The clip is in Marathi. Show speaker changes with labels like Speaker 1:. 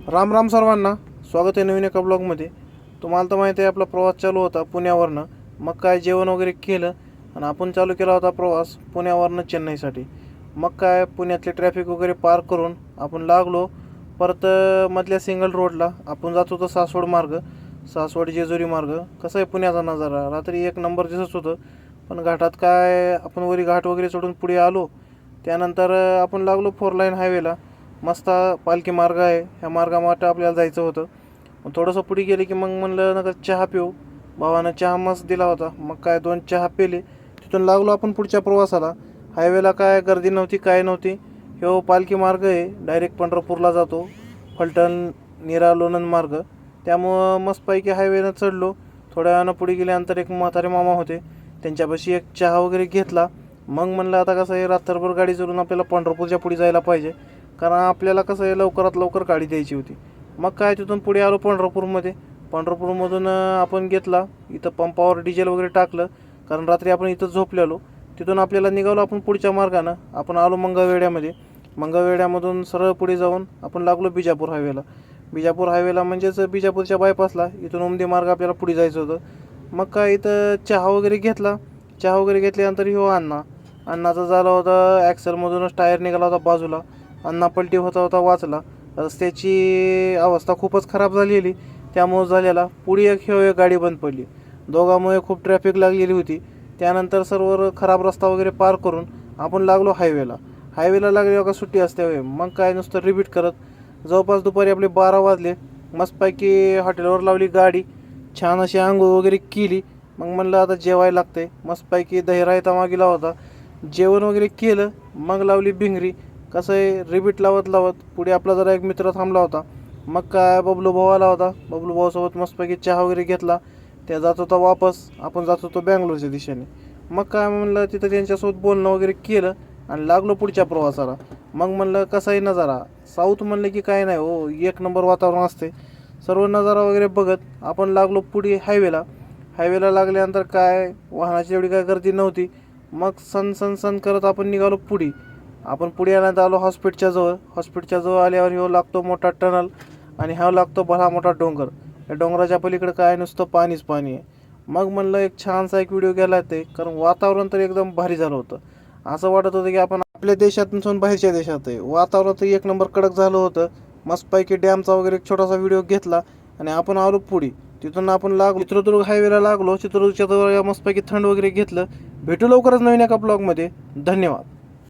Speaker 1: राम राम सर्वांना, स्वागत आहे नवीन एका ब्लॉगमध्ये. तुम्हाला तर माहिती आहे आपला प्रवास चालू होता पुण्यावरनं. मग काय जेवण वगैरे केलं आणि आपण चालू केला होता प्रवास पुण्यावरनं चेन्नईसाठी. मग काय पुण्यातले ट्रॅफिक वगैरे पार करून आपण लागलो परत मधल्या सिंगल रोडला. आपण जात होतो सासवड मार्ग, सासवड जेजुरी मार्ग. कसं आहे पुण्याचा नजारा, रात्री एक नंबर दिसत होतं. पण घाटात काय आपण वरी घाट वगैरे चढून पुढे आलो. त्यानंतर आपण लागलो 4 लाईन हायवेला. मस्त पालखी मार्ग आहे, ह्या मार्गामाटे आपल्याला जायचं होतं. मग थोडंसं पुढे गेले की मग म्हणलं नका चहा पिऊ. भावानं चहा मस्त दिला होता. मग काय 2 चहा पिले. तिथून लागलो आपण पुढच्या प्रवासाला. हायवेला काय गर्दी नव्हती, काय नव्हती. ह्यो पालखी मार्ग आहे, डायरेक्ट पंढरपूरला जातो. फलटण नीरा लोणंद मार्ग. त्यामुळं मस्तपैकी हायवेनं चढलो. थोड्या वेळानं पुढे गेल्यानंतर एक म्हातारे मामा होते, त्यांच्यापाशी एक चहा वगैरे घेतला. मग म्हणलं आता कसं आहे, रात्रभर गाडी चढून आपल्याला पंढरपूरच्या पुढे जायला पाहिजे, कारण आपल्याला कसं आहे लवकरात लवकर गाडी द्यायची होती. मग काय तिथून पुढे आलो पंढरपूरमध्ये. पंढरपूरमधून आपण घेतला इथं पंपावर डिझेल वगैरे टाकलं, कारण रात्री आपण इथं झोपलेलो. तिथून आपल्याला निघालो आपण पुढच्या मार्गानं. आपण आलो मंगळवेढ्यामध्ये. मंगळवेढ्यामधून सरळ पुढे जाऊन आपण लागलो बिजापूर हायवेला. बिजापूर हायवेला म्हणजेच बिजापूरच्या बायपासला. इथून उमदी मार्ग आपल्याला पुढे जायचं होतं. मग काय इथं चहा वगैरे घेतला. चहा वगैरे घेतल्यानंतर हो अण्णाचा झाला होता ॲक्सेलमधूनच टायर निघाला होता बाजूला. अण्णा पलटी होता वाचला. रस्त्याची अवस्था खूपच खराब झालेली, त्यामुळे झालेला पुढे एक गाडी बंद पडली. दोघांमुळे खूप ट्रॅफिक लागलेली होती. त्यानंतर सर्व खराब रस्ता वगैरे पार करून आपण लागलो हायवेला लागले का सुट्टी असते. मग काय नुसतं रिपीट करत जवळपास दुपारी आपले 12 वाजले. मस्तपैकी हॉटेलवर लावली गाडी, छान अशी आंघोळ वगैरे केली. मग म्हणलं आता जेवायला लागते. मस्तपैकी दही रायता मागिला होता, जेवण वगैरे केलं. मग लावली भिंगरी. कसं आहे रिपीट लावत पुढे आपला जरा एक मित्र थांबला होता. मग काय बबलू भाऊ आला होता. बबलू भाऊसोबत मस्तपैकी चहा वगैरे घेतला. त्या जात होता वापस, आपण जात होतो बँगलोरच्या दिशेने. मग काय म्हणलं तिथं त्यांच्यासोबत बोलणं वगैरे केलं आणि लागलो पुढच्या प्रवासाला. मग म्हणलं कसं आहे नजारा, साऊथ म्हणलं की काय नाही हो, एक नंबर वातावरण असते. सर्व नजारा वगैरे बघत आपण लागलो पुढे हायवेला लागल्यानंतर काय वाहनाची एवढी काय गर्दी नव्हती. मग सन करत आपण निघालो पुढे. आपण पुढे आल्यानंतर आलो हॉस्पिटलच्या जवळ आल्यावर ह्यो लागतो मोठा टनल आणि ह्या लागतो भला मोठा डोंगर. या डोंगराच्या पलीकडे काय नुसतं पाणीच पाणी आहे. मग म्हणलं एक छानसा एक व्हिडिओ गेला ते, कारण वातावरण तर एकदम भारी झालं होतं. असं वाटत होतं की आपण आपल्या देशात नसून बाहेरच्या देशात आहे. वातावरण तर एक नंबर कडक झालं होतं. मस्तपैकी डॅमचा वगैरे एक छोटासा व्हिडिओ घेतला आणि आपण आलो पुढे. तिथून आपण लागलो चित्रदुर्ग हायवेला लागलो. चित्रदुर्गच्या जवळ मस्तपैकी थंड वगैरे घेतलं. भेटू लवकरच नवीन एका ब्लॉगमध्ये. धन्यवाद.